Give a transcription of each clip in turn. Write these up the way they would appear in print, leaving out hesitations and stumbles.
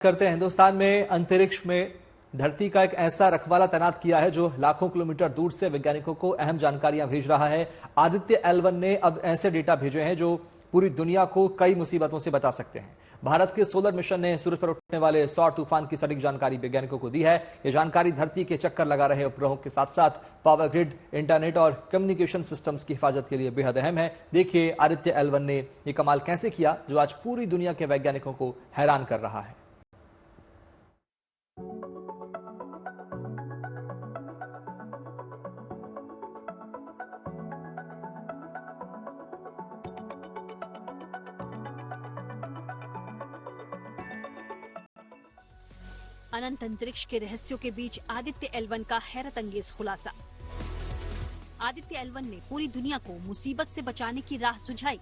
करते हैं। हिंदुस्तान में अंतरिक्ष में धरती का एक ऐसा रखवाला तैनात किया है जो लाखों किलोमीटर दूर से वैज्ञानिकों को अहम जानकारियां भेज रहा है। आदित्य L1 ने अब ऐसे डेटा भेजे हैं जो पूरी दुनिया को कई मुसीबतों से बचा सकते हैं। भारत के सोलर मिशन ने सूरज पर उठने वाले सौर तूफान की सटीक जानकारी वैज्ञानिकों को दी है। यह जानकारी धरती के चक्कर लगा रहे उपग्रहों के साथ साथ पावर ग्रिड, इंटरनेट और कम्युनिकेशन सिस्टम्स की हिफाजत के लिए बेहद अहम है। देखिए आदित्य L1 ने यह कमाल कैसे किया जो आज पूरी दुनिया के वैज्ञानिकों को हैरान कर रहा है। अनंत अंतरिक्ष के रहस्यों के बीच आदित्य L1 का हैरत अंगेज खुलासा। आदित्य L1 ने पूरी दुनिया को मुसीबत से बचाने की राह सुझाई।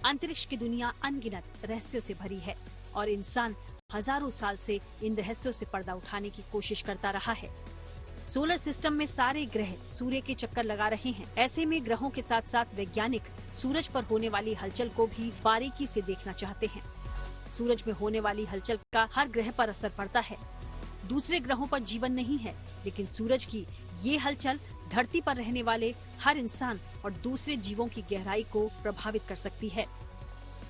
अंतरिक्ष की दुनिया अनगिनत रहस्यों से भरी है और इंसान हजारों साल से इन रहस्यों से पर्दा उठाने की कोशिश करता रहा है। सोलर सिस्टम में सारे ग्रह सूर्य के चक्कर लगा रहे हैं। ऐसे में ग्रहों के साथ साथ वैज्ञानिक सूरज पर होने वाली हलचल को भी बारीकी से देखना चाहते हैं। सूरज में होने वाली हलचल का हर ग्रह पर असर पड़ता है। दूसरे ग्रहों पर जीवन नहीं है, लेकिन सूरज की ये हलचल धरती पर रहने वाले हर इंसान और दूसरे जीवों की गहराई को प्रभावित कर सकती है।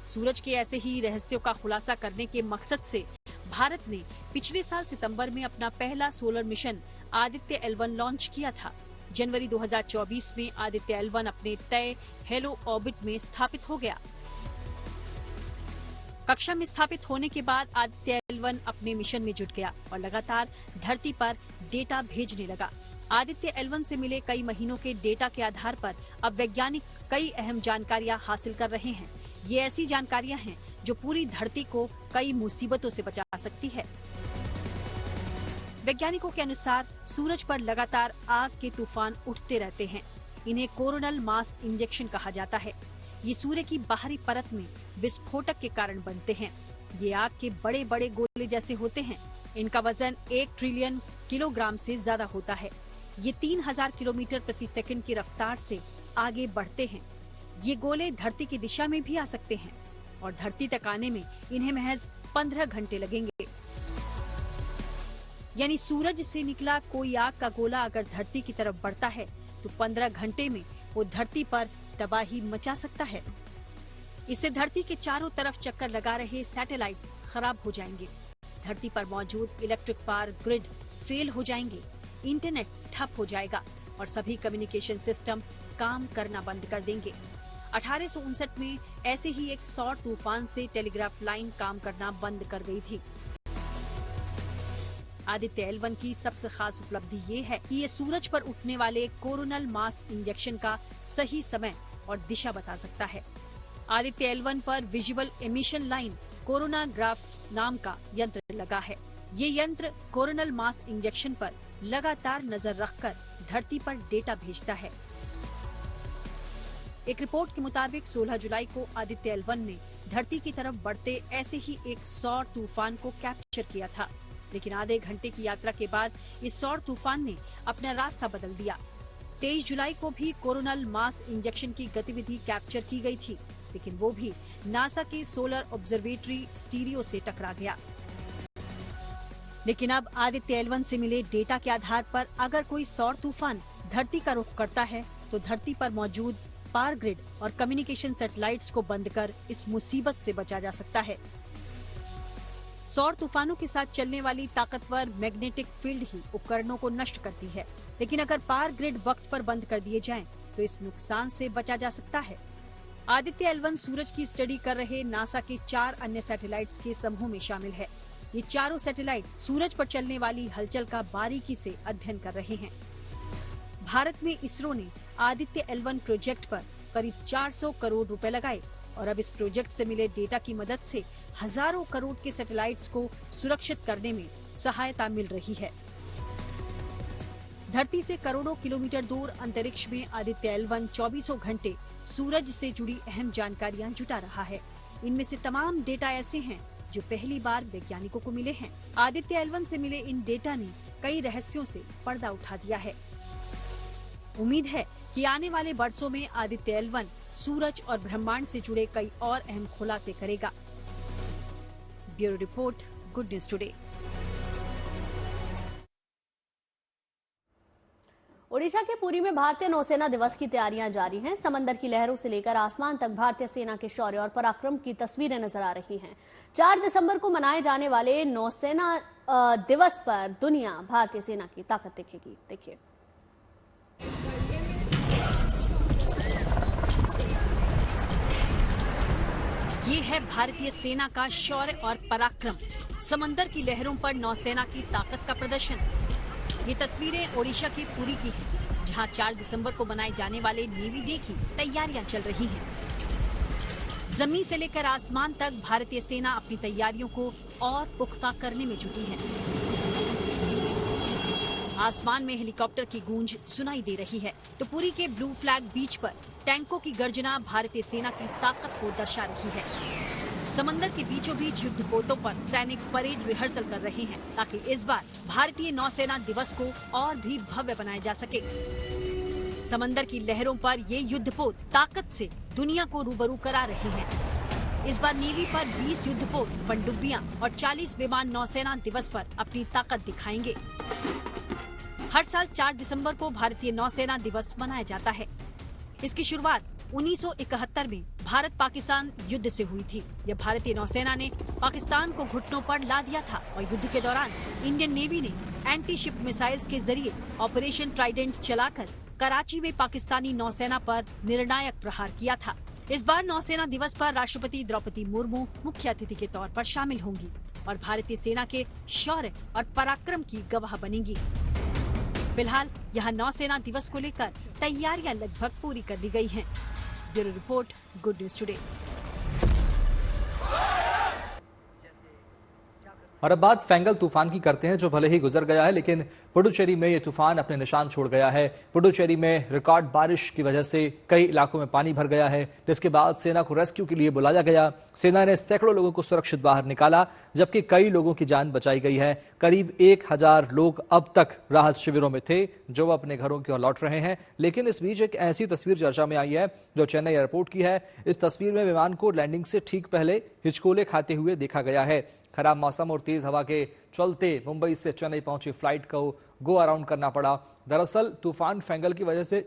सूरज के ऐसे ही रहस्यों का खुलासा करने के मकसद से भारत ने पिछले साल सितंबर में अपना पहला solar mission Aditya L1 launch किया था। जनवरी 2024 में आदित्य L1 अपने तय हेलो ऑर्बिट में स्थापित हो गया। कक्षा में स्थापित होने के बाद आदित्य L1 अपने मिशन में जुट गया और लगातार धरती पर डेटा भेजने लगा। आदित्य L1 से मिले कई महीनों के डेटा के आधार पर अब वैज्ञानिक कई अहम जानकारियां हासिल कर रहे हैं। ये ऐसी जानकारियां हैं जो पूरी धरती को कई मुसीबतों से बचा सकती है। वैज्ञानिकों के अनुसार सूरज पर लगातार आग के तूफान उठते रहते हैं। इन्हें कोरोनल मास इंजेक्शन कहा जाता है। ये सूर्य की बाहरी परत में विस्फोटक के कारण बनते हैं। ये आग के बड़े बड़े गोले जैसे होते हैं। इनका वजन 1 ट्रिलियन किलोग्राम से ज्यादा होता है। ये 3000 किलोमीटर प्रति सेकंड की रफ्तार से आगे बढ़ते हैं। ये गोले धरती की दिशा में भी आ सकते हैं और धरती तक आने में इन्हें महज 15 घंटे लगेंगे। यानी सूरज से निकला कोई आग का गोला अगर धरती की तरफ बढ़ता है तो 15 घंटे में वो धरती पर तबाही मचा सकता है। इससे धरती के चारों तरफ चक्कर लगा रहे सैटेलाइट खराब हो जाएंगे। धरती पर मौजूद इलेक्ट्रिक पावर ग्रिड फेल हो जाएंगे। इंटरनेट ठप हो जाएगा और सभी कम्युनिकेशन सिस्टम काम करना बंद कर देंगे। 1859 में ऐसे ही एक सौर तूफान से टेलीग्राफ लाइन काम करना बंद कर गई थी। आदित्य L1 की सबसे खास उपलब्धि ये है कि ये सूरज पर उठने वाले कोरोनल मास इंजेक्शन का सही समय और दिशा बता सकता है। आदित्य L1 पर विजुअल एमिशन लाइन कोरोनाग्राफ नाम का यंत्र लगा है। ये यंत्र कोरोनल मास इंजेक्शन पर लगातार नजर रखकर धरती पर डेटा भेजता है। एक रिपोर्ट के मुताबिक 16 जुलाई को आदित्य L1 ने धरती की तरफ बढ़ते ऐसे ही एक सौर तूफान को कैप्चर किया था, लेकिन आधे घंटे की यात्रा के बाद इस सौर तूफान ने अपना रास्ता बदल दिया। 23 जुलाई को भी कोरोनल मास इंजेक्शन की गतिविधि कैप्चर की गई थी, लेकिन वो भी नासा के सोलर ऑब्जर्वेटरी स्टीरियो से टकरा गया। लेकिन अब आदित्य L1 से मिले डेटा के आधार पर अगर कोई सौर तूफान धरती का रुख करता है तो धरती पर मौजूद पावर ग्रिड और कम्युनिकेशन सैटेलाइट्स को बंद कर इस मुसीबत से बचा जा सकता है। सौर तूफानों के साथ चलने वाली ताकतवर मैग्नेटिक फील्ड ही उपकरणों को नष्ट करती है, लेकिन अगर पावर ग्रिड वक्त पर बंद कर दिए जाएं, तो इस नुकसान से बचा जा सकता है। आदित्य L1 सूरज की स्टडी कर रहे नासा के 4 अन्य सैटेलाइट्स के समूह में शामिल है। ये चारों सैटेलाइट सूरज पर चलने वाली हलचल का बारीकी से अध्ययन कर रहे हैं। भारत में इसरो ने आदित्य L1 प्रोजेक्ट पर करीब 400 करोड़ रुपए लगाए और अब इस प्रोजेक्ट से मिले डेटा की मदद से हजारों करोड़ के सैटेलाइट्स को सुरक्षित करने में सहायता मिल रही है। धरती से करोड़ों किलोमीटर दूर अंतरिक्ष में आदित्य L1 24 घंटे सूरज से जुड़ी अहम जानकारियां जुटा रहा है। इनमें से तमाम डेटा ऐसे हैं जो पहली बार वैज्ञानिकों को मिले हैं। आदित्य L1 से मिले इन डेटा ने कई रहस्यों से पर्दा उठा दिया है। उम्मीद है कि आने वाले वर्षों में आदित्य L1 सूरज और ब्रह्मांड से जुड़े कई और अहम खुलासे करेगा। Bureau report, good news today. Odisha के पुरी में भारतीय नौसेना दिवस की तैयारियां जारी हैं। समंदर की लहरों से लेकर आसमान तक भारतीय सेना के शौर्य और पराक्रम की तस्वीरें नजर आ रही हैं। 4 दिसंबर को मनाए जाने वाले नौसेना दिवस पर दुनिया भारतीय सेना की ताकत देखेगी। देखिए, ये है भारतीय सेना का शौर्य और पराक्रम। समंदर की लहरों पर नौसेना की ताकत का प्रदर्शन। ये तस्वीरें ओडिशा के पुरी की हैं, जहां 4 दिसंबर को मनाए जाने वाले नेवी डे की तैयारियां चल रही हैं। जमीन से लेकर आसमान तक भारतीय सेना अपनी तैयारियों को और पुख्ता करने में जुटी है। आसमान में हेलीकॉप्टर की गूंज सुनाई दे रही है, तो पुरी के ब्लू फ्लैग बीच पर टैंकों की गर्जना भारतीय सेना की ताकत को दर्शा रही है। समंदर के बीचों बीच युद्धपोतों पर सैनिक परेड रिहर्सल कर रहे हैं, ताकि इस बार भारतीय नौसेना दिवस को और भी भव्य बनाया जा सके। समंदर की लहरों पर ये युद्धपोत ताकत से दुनिया को रूबरू करा रहे हैं। इस बार नेवी पर 20 युद्धपोत, पनडुब्बियां और 40 विमान नौसेना दिवस पर अपनी ताकत दिखाएंगे। हर साल 4 दिसंबर को भारतीय नौसेना दिवस मनाया जाता है। इसकी शुरुआत 1971 में भारत पाकिस्तान युद्ध से हुई थी। जब भारतीय नौसेना ने पाकिस्तान को घुटनों पर ला दिया था और युद्ध के दौरान इंडियन नेवी ने एंटी शिप मिसाइल्स के जरिए ऑपरेशन ट्राइडेंट चलाकर कराची में पाकिस्तानी नौसेना पर निर्णायक प्रहार किया था। इस बार नौसेना दिवस पर राष्ट्रपति द्रौपदी मुर्मू मुख्य अतिथि के तौर पर शामिल होंगी और भारतीय सेना के शौर्य और पराक्रम की गवाह बनेंगी। फिलहाल यहाँ नौसेना दिवस को लेकर तैयारियां लगभग पूरी कर ली गई हैं। Bureau report, good news today. और अब बात फेंगल तूफान की करते हैं, जो भले ही गुजर गया है, लेकिन पुडुचेरी में ये तूफान अपने निशान छोड़ गया है। पुडुचेरी में रिकॉर्ड बारिश की वजह से कई इलाकों में पानी भर गया है, जिसके बाद सेना को रेस्क्यू के लिए बुलाया गया। सेना ने सैकड़ों लोगों को सुरक्षित बाहर निकाला, जबकि कई लोगों की जान बचाई गई है। करीब 1000 लोग अब तक राहत शिविरों में थे, जो अपने घरों की ओर लौट रहे हैं। लेकिन इस बीच एक ऐसी तस्वीर चर्चा में आई है, जो चेन्नई एयरपोर्ट की है। इस तस्वीर में विमान को लैंडिंग से ठीक पहले हिचकोले खाते हुए देखा गया है। खराब मौसम और तेज हवा के चलते मुंबई से चेन्नई पहुंची फ्लाइट को गो अराउंड करना पड़ा। दरअसल तूफान फेंगल की वजह से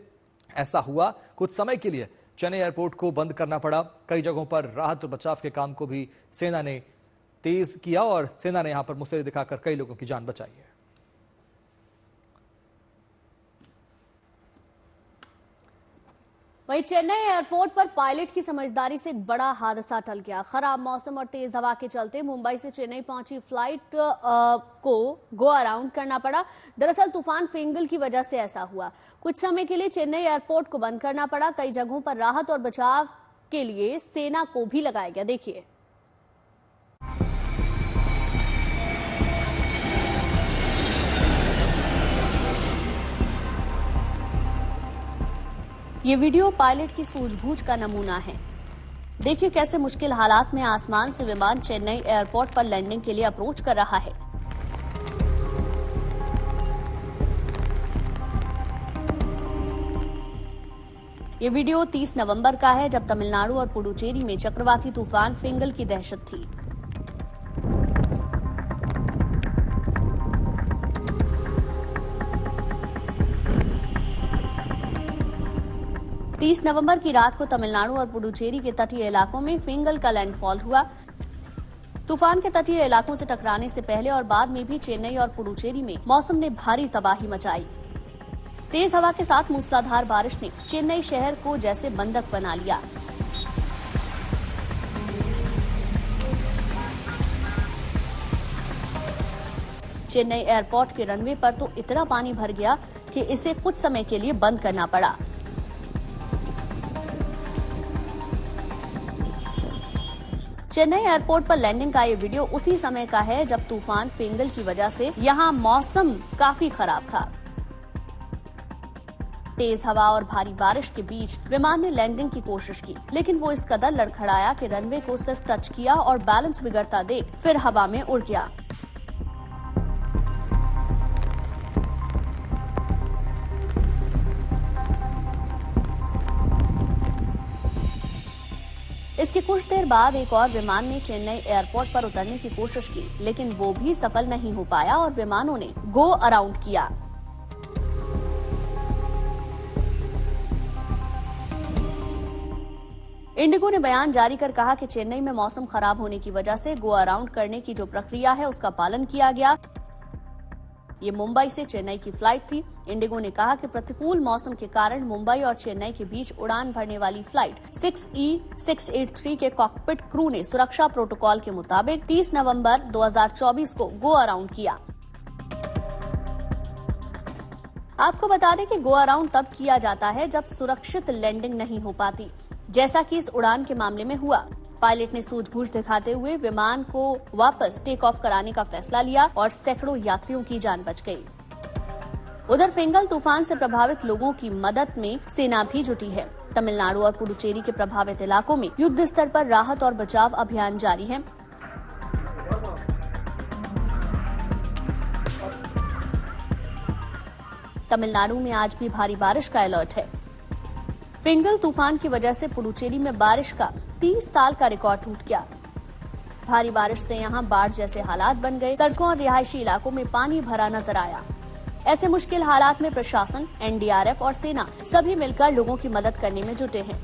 ऐसा हुआ। कुछ समय के लिए चेन्नई एयरपोर्ट को बंद करना पड़ा। कई जगहों पर राहत और बचाव के काम को भी सेना ने तेज किया और सेना ने यहां पर मुस्तैदी दिखाकर कई लोगों की जान बचाई है। वहीं चेन्नई एयरपोर्ट पर पायलट की समझदारी से एक बड़ा हादसा टल गया। खराब मौसम और तेज हवा के चलते मुंबई से चेन्नई पहुंची फ्लाइट को गो अराउंड करना पड़ा। दरअसल तूफान फेंगल की वजह से ऐसा हुआ। कुछ समय के लिए चेन्नई एयरपोर्ट को बंद करना पड़ा। कई जगहों पर राहत और बचाव के लिए सेना को भी लगाया गया। देखिए, ये वीडियो पायलट की सूझबूझ का नमूना है। देखिए कैसे मुश्किल हालात में आसमान से विमान चेन्नई एयरपोर्ट पर लैंडिंग के लिए अप्रोच कर रहा है। ये वीडियो 30 नवंबर का है, जब तमिलनाडु और पुडुचेरी में चक्रवाती तूफान फेंगल की दहशत थी। तीस नवंबर की रात को तमिलनाडु और पुडुचेरी के तटीय इलाकों में फेंगल का लैंडफॉल हुआ। तूफान के तटीय इलाकों से टकराने से पहले और बाद में भी चेन्नई और पुडुचेरी में मौसम ने भारी तबाही मचाई। तेज हवा के साथ मूसलाधार बारिश ने चेन्नई शहर को जैसे बंधक बना लिया। चेन्नई एयरपोर्ट के रनवे पर तो इतना पानी भर गया कि इसे कुछ समय के लिए बंद करना पड़ा। चेन्नई एयरपोर्ट पर लैंडिंग का ये वीडियो उसी समय का है, जब तूफान फेंगल की वजह से यहां मौसम काफी खराब था। तेज हवा और भारी बारिश के बीच विमान ने लैंडिंग की कोशिश की, लेकिन वो इस कदर लड़खड़ाया कि रनवे को सिर्फ टच किया और बैलेंस बिगड़ता देख फिर हवा में उड़ गया। इसके कुछ देर बाद एक और विमान ने चेन्नई एयरपोर्ट पर उतरने की कोशिश की, लेकिन वो भी सफल नहीं हो पाया और विमानों ने गो अराउंड किया। इंडिगो ने बयान जारी कर कहा कि चेन्नई में मौसम खराब होने की वजह से गो अराउंड करने की जो प्रक्रिया है उसका पालन किया गया। ये मुंबई से चेन्नई की फ्लाइट थी। इंडिगो ने कहा कि प्रतिकूल मौसम के कारण मुंबई और चेन्नई के बीच उड़ान भरने वाली फ्लाइट 6E683 के कॉकपिट क्रू ने सुरक्षा प्रोटोकॉल के मुताबिक 30 नवंबर 2024 को गो अराउंड किया। आपको बता दें कि गो अराउंड तब किया जाता है जब सुरक्षित लैंडिंग नहीं हो पाती, जैसा कि इस उड़ान के मामले में हुआ। पायलट ने सूझबूझ दिखाते हुए विमान को वापस टेक ऑफ कराने का फैसला लिया और सैकड़ों यात्रियों की जान बच गई। उधर फिंगल तूफान से प्रभावित लोगों की मदद में सेना भी जुटी है। तमिलनाडु और पुडुचेरी के प्रभावित इलाकों में युद्ध स्तर पर राहत और बचाव अभियान जारी है। तमिलनाडु में आज भी भारी बारिश का अलर्ट है। फिंगल तूफान की वजह से पुडुचेरी में बारिश का 30 साल का रिकॉर्ड टूट गया। भारी बारिश से यहां बाढ़ जैसे हालात बन गए। सड़कों और रिहायशी इलाकों में पानी भरा नजर आया। ऐसे मुश्किल हालात में प्रशासन, एनडीआरएफ और सेना सभी मिलकर लोगों की मदद करने में जुटे हैं।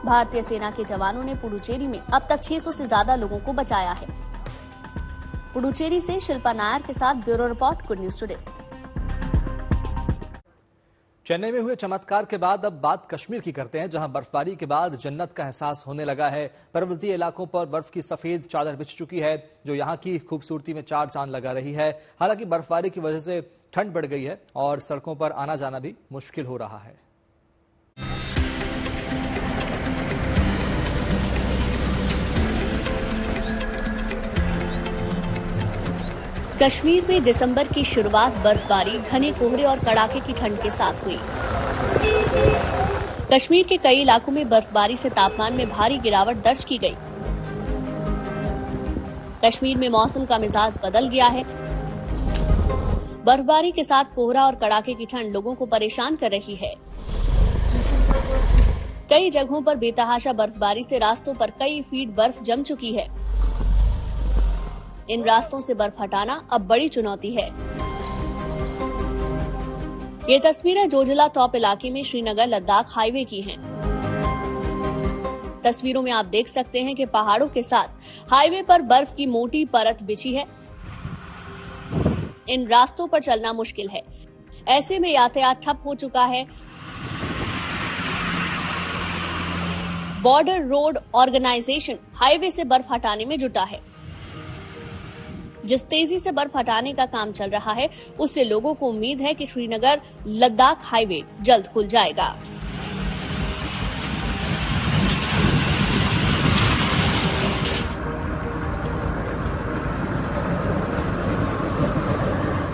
भारतीय सेना के जवानों ने पुडुचेरी में अब तक 600 से ज्यादा लोगों को बचाया है। पुडुचेरी से शिल्पा नायर के साथ bureau report, good news today. Chennai में हुए चमत्कार के बाद अब बात कश्मीर की करते हैं, जहां बर्फबारी के बाद जन्नत का एहसास होने लगा है। पर्वतीय इलाकों पर बर्फ की सफेद चादर बिछ चुकी है, जो यहां की खूबसूरती में चार चांद लगा रही है। हालांकि बर्फबारी की वजह से ठंड बढ़ गई है और सड़कों पर आना जाना भी मुश्किल हो रहा है। कश्मीर में दिसंबर की शुरुआत बर्फबारी, घने कोहरे और कड़ाके की ठंड के साथ हुई। कश्मीर के कई इलाकों में बर्फबारी से तापमान में भारी गिरावट दर्ज की गई। कश्मीर में मौसम का मिजाज बदल गया है। बर्फबारी के साथ कोहरा और कड़ाके की ठंड लोगों को परेशान कर रही है। कई जगहों पर बेतहाशा बर्फबारी से रास्तों पर कई फीट बर्फ जम चुकी है। इन रास्तों से बर्फ हटाना अब बड़ी चुनौती है। ये तस्वीरें जोजिला टॉप इलाके में श्रीनगर लद्दाख हाईवे की हैं। तस्वीरों में आप देख सकते हैं कि पहाड़ों के साथ हाईवे पर बर्फ की मोटी परत बिछी है। इन रास्तों पर चलना मुश्किल है। ऐसे में यातायात ठप हो चुका है। बॉर्डर रोड ऑर्गेनाइजेशन हाईवे से बर्फ हटाने में जुटा है। जिस तेजी से बर्फ हटाने का काम चल रहा है, उससे लोगों को उम्मीद है कि श्रीनगर लद्दाख हाईवे जल्द खुल जाएगा।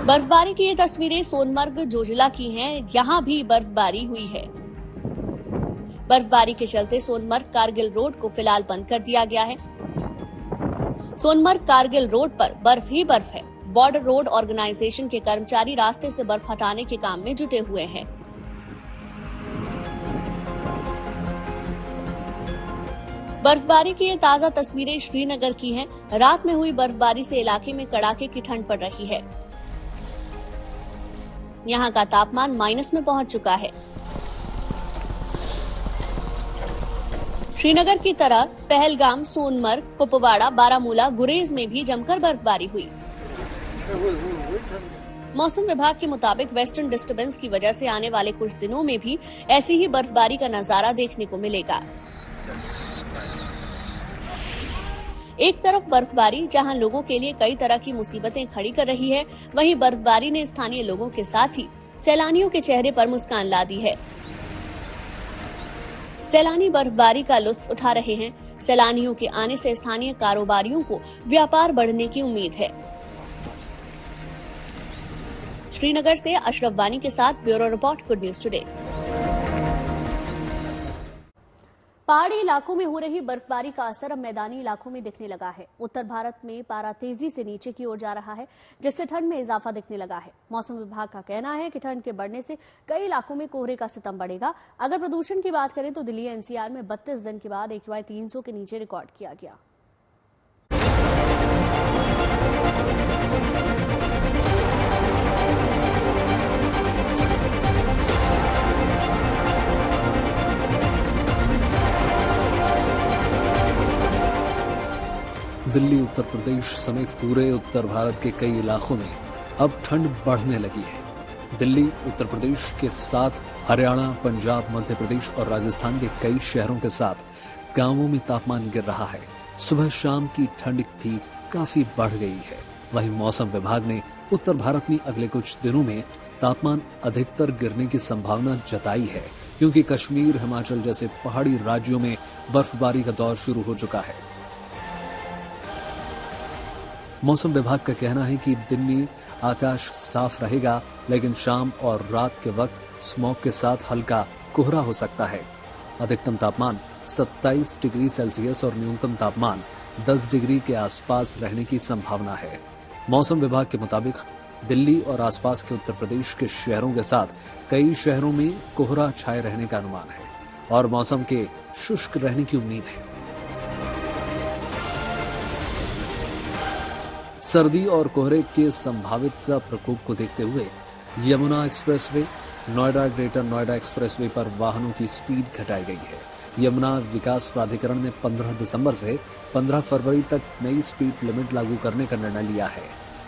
बर्फबारी की ये तस्वीरें सोनमर्ग जोजिला की हैं। यहाँ भी बर्फबारी हुई है। बर्फबारी के चलते सोनमर्ग कारगिल रोड को फिलहाल बंद कर दिया गया है। सोनमर्ग कारगिल रोड पर बर्फ ही बर्फ है। बॉर्डर रोड ऑर्गेनाइजेशन के कर्मचारी रास्ते से बर्फ हटाने के काम में जुटे हुए हैं। बर्फबारी की ये ताजा तस्वीरें श्रीनगर की हैं। रात में हुई बर्फबारी से इलाके में कड़ाके की ठंड पड़ रही है। यहाँ का तापमान माइनस में पहुंच चुका है। श्रीनगर की तरह पहलगाम, सोनमर्ग, कुपवाड़ा, बारामूला, गुरेज में भी जमकर बर्फबारी हुई। मौसम विभाग के मुताबिक वेस्टर्न डिस्टर्बेंस की वजह से आने वाले कुछ दिनों में भी ऐसी ही बर्फबारी का नजारा देखने को मिलेगा। एक तरफ बर्फबारी जहां लोगों के लिए कई तरह की मुसीबतें खड़ी कर रही है, वहीं बर्फबारी ने स्थानीय लोगों के साथ ही सैलानियों के चेहरे पर मुस्कान ला दी है। सैलानी बर्फबारी का लुत्फ उठा रहे हैं। सैलानियों के आने से स्थानीय कारोबारियों को व्यापार बढ़ने की उम्मीद है। श्रीनगर से अशरफ वानी के साथ bureau report, good news today. पहाड़ी इलाकों में हो रही बर्फबारी का असर अब मैदानी इलाकों में दिखने लगा है। उत्तर भारत में पारा तेजी से नीचे की ओर जा रहा है, जिससे ठंड में इजाफा दिखने लगा है। मौसम विभाग का कहना है कि ठंड के बढ़ने से कई इलाकों में कोहरे का सितम बढ़ेगा। अगर प्रदूषण की बात करें तो दिल्ली एनसीआर में 32 दिन के बाद AQI 300 के नीचे रिकॉर्ड किया गया। दिल्ली, उत्तर प्रदेश समेत पूरे उत्तर भारत के कई इलाकों में अब ठंड बढ़ने लगी है। दिल्ली, उत्तर प्रदेश के साथ हरियाणा, पंजाब, मध्य प्रदेश और राजस्थान के कई शहरों के साथ गांवों में तापमान गिर रहा है। सुबह शाम की ठंड भी काफी बढ़ गई है। वहीं मौसम विभाग ने उत्तर भारत में अगले कुछ दिनों में तापमान अधिकतर गिरने की संभावना जताई है, क्योंकि कश्मीर, हिमाचल जैसे पहाड़ी राज्यों में बर्फबारी का दौर शुरू हो चुका है। मौसम विभाग का कहना है कि दिन में आकाश साफ रहेगा, लेकिन शाम और रात के वक्त स्मॉग के साथ हल्का कोहरा हो सकता है। अधिकतम तापमान 27 डिग्री सेल्सियस और न्यूनतम तापमान 10 डिग्री के आसपास रहने की संभावना है। मौसम विभाग के मुताबिक दिल्ली और आसपास के उत्तर प्रदेश के शहरों के साथ कई शहरों में कोहरा छाए रहने का अनुमान है और मौसम के शुष्क रहने की उम्मीद है। सर्दी और कोहरे के संभावित प्रकोप को देखते हुए Yamuna expressway, Noida greater Noida expressway पर वाहनों की स्पीड घटाई गई है। यमुना विकास प्राधिकरण ने 15 दिसंबर से 15 फरवरी तक नई स्पीड लिमिट लागू करने का निर्णय लिया है।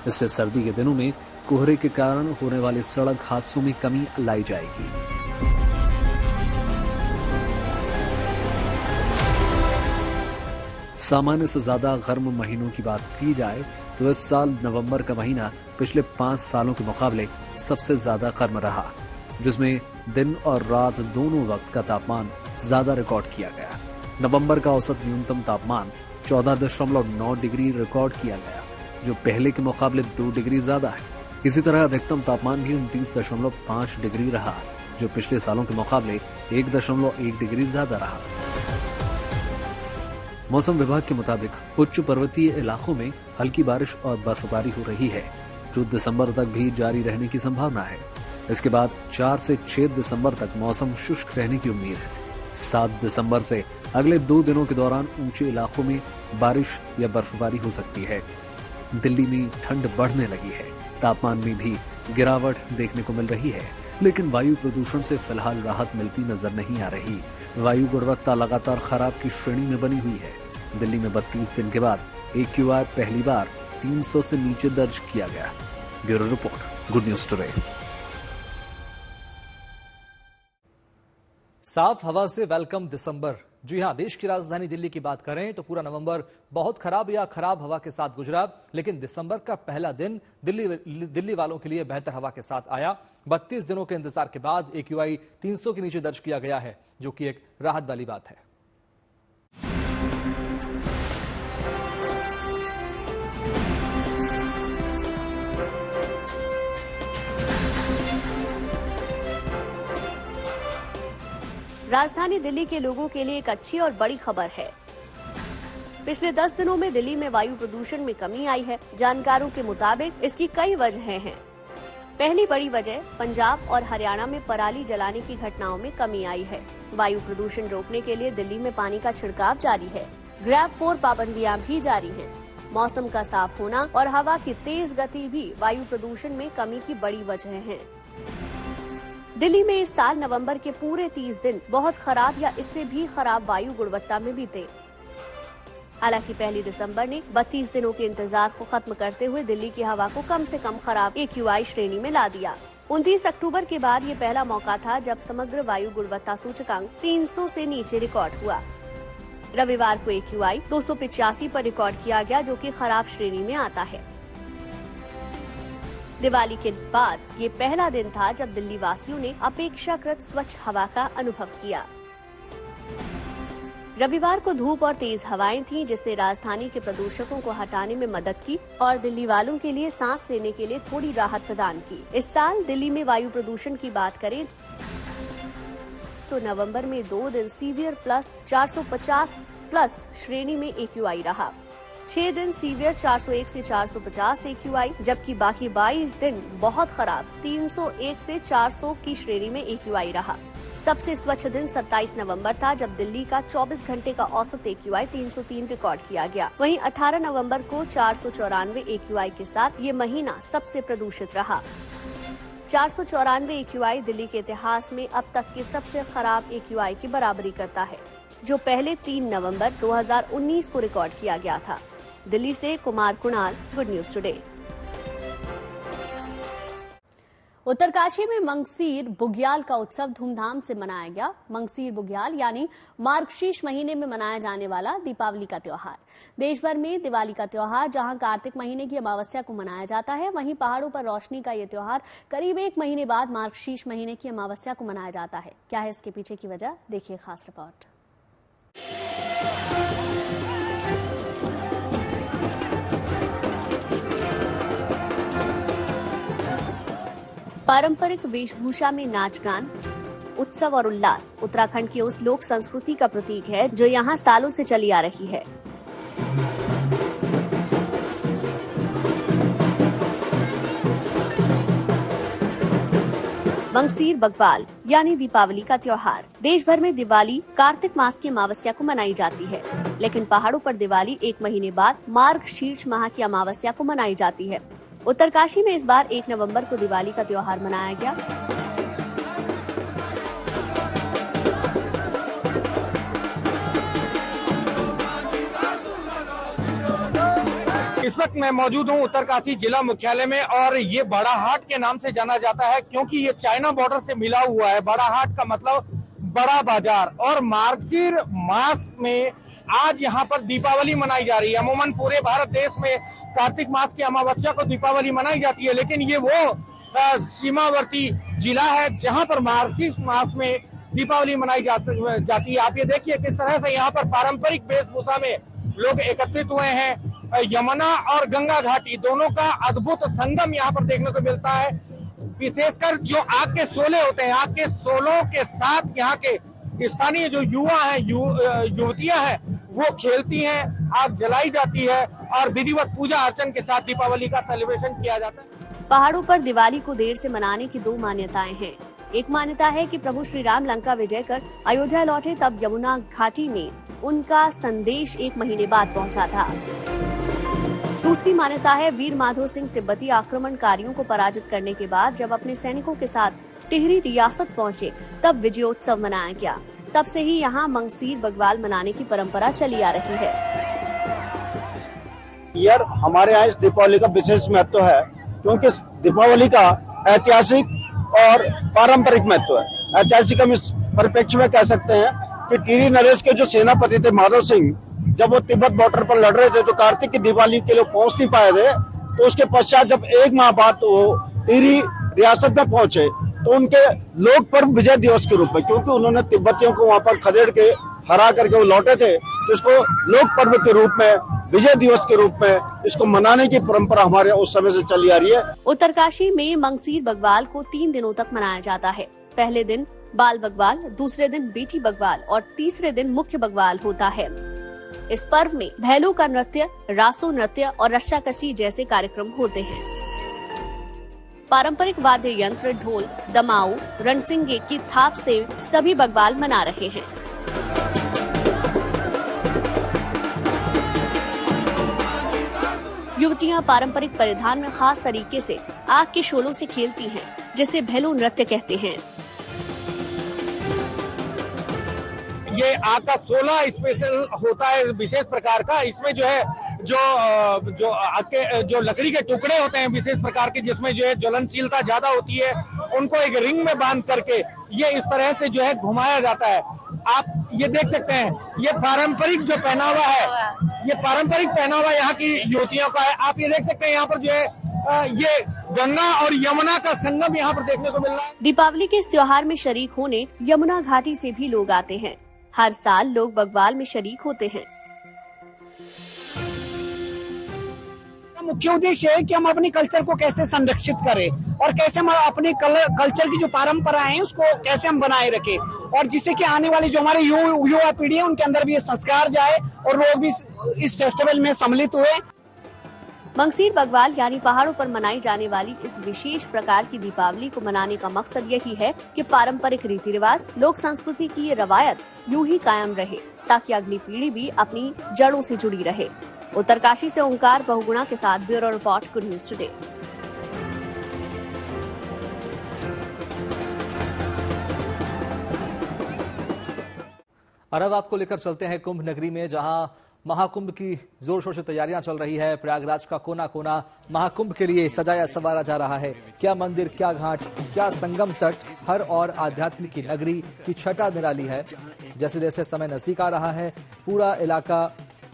इससे सर्दी के दिनों में कोहरे के कारण होने वाले सड़क हादसों में कमी लाई जाएगी। सामान्य से ज्यादा गर्म महीनों की बात की जाए तो इस साल नवंबर का महीना पिछले 5 सालों के मुकाबले सबसे ज्यादा गर्म रहा, जिसमें दिन और रात दोनों वक्त का तापमान ज्यादा रिकॉर्ड किया गया। नवंबर का औसत न्यूनतम तापमान 14.9 डिग्री रिकॉर्ड किया गया, जो पहले के मुकाबले 2 डिग्री ज्यादा है। इसी तरह अधिकतम तापमान भी 29.5 डिग्री रहा, जो पिछले सालों के मुकाबले 1.1 डिग्री ज्यादा रहा। मौसम विभाग के मुताबिक उच्च पर्वतीय इलाकों में हल्की बारिश और बर्फबारी हो रही है, जो दिसंबर तक भी जारी रहने की संभावना है। इसके बाद 4 से 6 दिसंबर तक मौसम शुष्क रहने की उम्मीद है। 7 दिसंबर से अगले 2 दिनों के दौरान ऊंचे इलाकों में बारिश या बर्फबारी हो सकती है। दिल्ली में ठंड बढ़ने लगी है, तापमान में भी गिरावट देखने को मिल रही है, लेकिन वायु प्रदूषण से फिलहाल राहत मिलती नजर नहीं आ रही। वायु गुणवत्ता लगातार खराब की श्रेणी में बनी हुई है। दिल्ली में 32 दिन के बाद AQI पहली बार 300 से नीचे दर्ज किया गया। Bureau report, good news today. साफ हवा से वेलकम दिसंबर। जी हां, देश की राजधानी दिल्ली की बात करें तो पूरा नवंबर बहुत खराब या खराब हवा के साथ गुजरा, लेकिन दिसंबर का पहला दिन दिल्ली वालों के लिए बेहतर हवा के साथ आया। 32 दिनों के इंतजार के बाद AQI 300 के नीचे दर्ज किया गया है, जो कि एक राहत वाली बात है। राजधानी दिल्ली के लोगों के लिए एक अच्छी और बड़ी खबर है। पिछले 10 दिनों में दिल्ली में वायु प्रदूषण में कमी आई है। जानकारों के मुताबिक इसकी कई वजहें हैं। पहली बड़ी वजह पंजाब और हरियाणा में पराली जलाने की घटनाओं में कमी आई है। वायु प्रदूषण रोकने के लिए दिल्ली में पानी का छिड़काव जारी है। ग्रैब 4 पाबंदियां भी जारी हैं। मौसम का साफ होना और हवा की तेज गति भी वायु प्रदूषण में कमी की बड़ी वजह है। दिल्ली में इस साल नवंबर के पूरे 30 दिन बहुत खराब या इससे भी खराब वायु गुणवत्ता में बीते। हालांकि पहली दिसंबर ने 32 दिनों के इंतजार को खत्म करते हुए दिल्ली की हवा को कम से कम खराब AQI श्रेणी में ला दिया। 29 अक्टूबर के बाद ये पहला मौका था जब समग्र वायु गुणवत्ता सूचकांक 300 से नीचे रिकॉर्ड हुआ। रविवार को AQI 285 पर रिकॉर्ड किया गया, जो कि खराब श्रेणी में आता है। दिवाली के बाद ये पहला दिन था जब दिल्ली वासियों ने अपेक्षाकृत स्वच्छ हवा का अनुभव किया। रविवार को धूप और तेज हवाएं थीं, जिसने राजधानी के प्रदूषकों को हटाने में मदद की और दिल्ली वालों के लिए सांस लेने के लिए थोड़ी राहत प्रदान की। इस साल दिल्ली में वायु प्रदूषण की बात करें तो नवंबर में 2 दिन सीवियर प्लस 450 प्लस श्रेणी में AQI रहा। 6 दिन सीवियर 401 से 450 AQI, जबकि बाकी 22 दिन बहुत खराब 301 से 400 की श्रेणी में AQI रहा। सबसे स्वच्छ दिन 27 नवंबर था, जब दिल्ली का 24 घंटे का औसत AQI 303 रिकॉर्ड किया गया। वहीं 18 नवंबर को 494 AQI के साथ ये महीना सबसे प्रदूषित रहा। 494 AQI दिल्ली के इतिहास में अब तक के सबसे खराब AQI की बराबरी करता है, जो पहले 3 नवंबर 2019 को रिकॉर्ड किया गया था। दिल्ली से Kumar Kunal, good news today. Uttarkashi में मंगसीर बुग्याल का उत्सव धूमधाम से मनाया गया। मंगसीर बुग्याल यानी मार्गशीर्ष महीने में मनाया जाने वाला दीपावली का त्योहार। देश भर में दिवाली का त्योहार जहां कार्तिक महीने की अमावस्या को मनाया जाता है, वहीं पहाड़ों पर रोशनी का ये त्योहार करीब 1 महीने बाद मार्गशीर्ष महीने की अमावस्या को मनाया जाता है। क्या है इसके पीछे की वजह, देखिए खास रिपोर्ट। पारंपरिक वेशभूषा में नाच गान, उत्सव और उल्लास उत्तराखंड की उस लोक संस्कृति का प्रतीक है जो यहाँ सालों से चली आ रही है। मंगसीर बग्वाल यानी दीपावली का त्योहार। देश भर में दिवाली कार्तिक मास की अमावस्या को मनाई जाती है, लेकिन पहाड़ों पर दिवाली 1 महीने बाद मार्गशीर्ष माह की अमावस्या को मनाई जाती है। उत्तरकाशी में इस बार 1 नवंबर को दिवाली का त्योहार मनाया गया। इस वक्त मैं मौजूद हूं उत्तरकाशी जिला मुख्यालय में, और ये बड़ा हाट के नाम से जाना जाता है क्योंकि ये चाइना बॉर्डर से मिला हुआ है। बड़ा हाट का मतलब बड़ा बाजार, और मार्गशीर मास में आज यहाँ पर दीपावली मनाई जा रही है। अमूमन पूरे भारत देश में कार्तिक मास की अमावस्या को दीपावली मनाई जाती है, लेकिन ये वो सीमावर्ती जिला है जहाँ पर मार्गशीर्ष मास में दीपावली मनाई जाती है। आप ये देखिए किस तरह से यहाँ पर पारंपरिक वेशभूषा में लोग एकत्रित हुए हैं। यमुना और गंगा घाटी दोनों का अद्भुत संगम यहाँ पर देखने को मिलता है। विशेषकर जो आग के शोले होते हैं, आग के शोलों के साथ यहाँ के स्थानीय जो युवा हैं, युवतियां हैं, वो खेलती हैं, आग जलाई जाती है और विधिवत पूजा अर्चन के साथ दीपावली का सेलिब्रेशन किया जाता है। पहाड़ों पर दिवाली को देर से मनाने की 2 मान्यताएं हैं। एक मान्यता है कि प्रभु श्री राम लंका विजय कर अयोध्या लौटे, तब यमुना घाटी में उनका संदेश 1 महीने बाद पहुंचा था। दूसरी मान्यता है वीर माधो सिंह तिब्बती आक्रमणकारियों को पराजित करने के बाद जब अपने सैनिकों के साथ टिहरी रियासत पहुंचे, तब विजयोत्सव मनाया गया। तब से ही यहाँ मंगसीर बग्वाल मनाने की परंपरा चली आ रही है। यार हमारे यहाँ इस दीपावली का विशेष महत्व है क्योंकि दीपावली का ऐतिहासिक और पारंपरिक महत्व है। ऐतिहासिक हम इस परिप्रेक्ष्य में कह सकते हैं कि टिहरी नरेश के जो सेनापति थे माधव सिंह, जब वो तिब्बत बॉर्डर पर लड़ रहे थे तो कार्तिक की दिवाली के लिए पहुंच नहीं पाए थे, तो उसके पश्चात जब 1 माह बाद वो टिहरी रियासत में पहुंचे तो उनके लोक पर्व विजय दिवस के रूप में, क्योंकि उन्होंने तिब्बतियों को वहां पर खदेड़ के हरा करके वो लौटे थे, तो इसको लोक पर्व के रूप में, विजय दिवस के रूप में इसको मनाने की परंपरा हमारे उस समय से चली आ रही है। उत्तरकाशी में मंगसीर बग्वाल को 3 दिनों तक मनाया जाता है। पहले दिन बाल बग्वाल, दूसरे दिन बेटी बग्वाल और तीसरे दिन मुख्य बग्वाल होता है। इस पर्व में भैलू का नृत्य, रासो नृत्य और रस्साकसी जैसे कार्यक्रम होते हैं। पारंपरिक वाद्य यंत्र, ढोल, दमाऊ, रणसिंगे की थाप से सभी बग्वाल मना रहे हैं। युवतियां पारंपरिक परिधान में खास तरीके से आग के शोलों से खेलती हैं, जिसे भैलू नृत्य कहते हैं। ये आग का शोला स्पेशल होता है, विशेष प्रकार का। इसमें जो है जो आग के जो लकड़ी के टुकड़े होते हैं विशेष प्रकार के, जिसमें जो है ज्वलनशीलता ज्यादा होती है, उनको एक रिंग में बांध करके ये इस तरह से जो है घुमाया जाता है। आप ये देख सकते हैं, ये पारंपरिक जो पहनावा है, ये पारंपरिक पहनावा यहाँ की युवतियों का है। आप ये देख सकते हैं यहाँ पर जो है ये गंगा और यमुना का संगम यहाँ पर देखने को मिल रहा है। दीपावली के इस त्योहार में शरीक होने यमुना घाटी से भी लोग आते हैं। हर साल लोग बग्वाल में शरीक होते हैं। मुख्य उद्देश्य है कि हम अपनी कल्चर को कैसे संरक्षित करें और कैसे हम अपने कल्चर की जो परंपराएं हैं उसको कैसे हम बनाए रखें, और जिससे कि आने वाली जो हमारे युवा पीढ़ी है उनके अंदर भी ये संस्कार जाए और लोग भी इस फेस्टिवल में सम्मिलित हुए। मंगसीर बग्वाल यानी पहाड़ों पर मनाई जाने वाली इस विशेष प्रकार की दीपावली को मनाने का मकसद यही है कि पारंपरिक रीति रिवाज, लोक संस्कृति की ये रवायत यूं ही कायम रहे ताकि अगली पीढ़ी भी अपनी जड़ों से जुड़ी रहे। उत्तरकाशी से ओंकार बहुगुणा के साथ bureau report, good news today. और अब आपको लेकर चलते हैं कुंभ नगरी में, जहां महाकुंभ की जोर शोर से तैयारियां चल रही है। प्रयागराज का कोना कोना महाकुंभ के लिए सजाया संवारा जा रहा है। क्या मंदिर, क्या घाट, क्या संगम तट, हर और आध्यात्मिक की नगरी की छटा निराली है। जैसे जैसे समय नजदीक आ रहा है, पूरा इलाका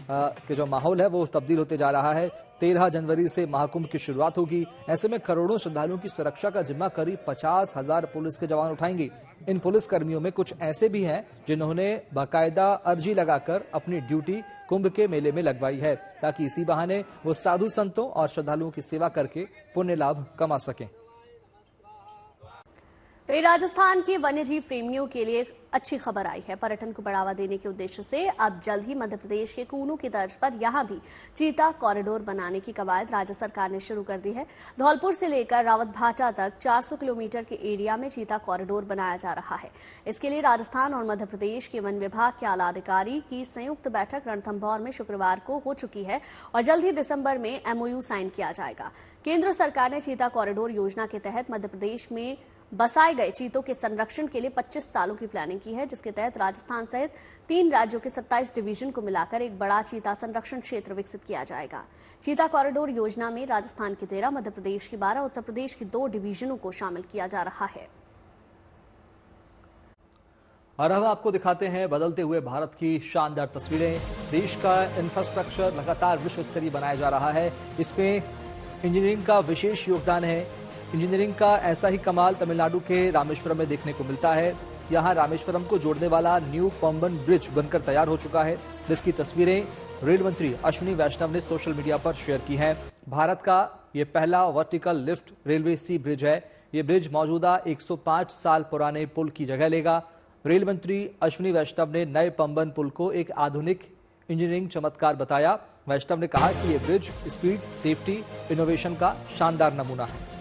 के जो माहौल है वो तब्दील होते जा रहा है। 13 जनवरी से महाकुंभ की शुरुआत होगी। ऐसे में करोड़ों श्रद्धालुओं की सुरक्षा का जिम्मा करीब 50,000 पुलिस के जवान उठाएंगे। इन पुलिस कर्मियों में कुछ ऐसे भी हैं जिन्होंने बाकायदा अर्जी लगाकर अपनी ड्यूटी कुंभ के मेले में लगवाई है, ताकि इसी बहाने वो साधु संतों और श्रद्धालुओं की सेवा करके पुण्य लाभ कमा सकें। राजस्थान के वन्यजीव प्रेमियों के लिए अच्छी खबर आई है। पर्यटन को बढ़ावा देने के उद्देश्य से अब जल्द ही मध्य प्रदेश के कूनू की तर्ज पर यहां भी चीता कॉरिडोर बनाने की कवायद राज्य सरकार ने शुरू कर दी है। धौलपुर से लेकर रावतभाटा तक 400 किलोमीटर के एरिया में चीता कॉरिडोर बनाया जा रहा है। इसके लिए राजस्थान और मध्य प्रदेश के वन विभाग के आला अधिकारी की संयुक्त बैठक रणथंभौर में शुक्रवार को हो चुकी है और जल्द ही दिसंबर में MOU साइन किया जाएगा। केंद्र सरकार ने चीता कॉरिडोर योजना के तहत मध्य प्रदेश में बसाए गए चीतों के संरक्षण के लिए 25 सालों की प्लानिंग की है, जिसके तहत राजस्थान सहित 3 राज्यों के 27 डिवीजन को मिलाकर एक बड़ा चीता संरक्षण क्षेत्र विकसित किया जाएगा। चीता कॉरिडोर योजना में राजस्थान की 13, मध्य प्रदेश की 12, उत्तर प्रदेश की 2 डिवीजनों को शामिल किया जा रहा है। और अब आपको दिखाते हैं बदलते हुए भारत की शानदार तस्वीरें। देश का इंफ्रास्ट्रक्चर लगातार विश्व स्तरीय बनाया जा रहा है। इसमें इंजीनियरिंग का विशेष योगदान है। इंजीनियरिंग का ऐसा ही कमाल तमिलनाडु के रामेश्वरम में देखने को मिलता है। यहां रामेश्वरम को जोड़ने वाला न्यू पंबन ब्रिज बनकर तैयार हो चुका है, जिसकी तस्वीरें रेल मंत्री अश्विनी वैष्णव ने सोशल मीडिया पर शेयर की हैं। भारत का यह पहला वर्टिकल लिफ्ट रेलवे सी ब्रिज है। यह ब्रिज मौजूदा 105 साल पुराने पुल की जगह लेगा। रेल मंत्री अश्विनी वैष्णव ने नए पंबन पुल को एक आधुनिक इंजीनियरिंग चमत्कार बताया। वैष्णव ने कहा कि यह ब्रिज स्पीड, सेफ्टी, इनोवेशन का शानदार नमूना है।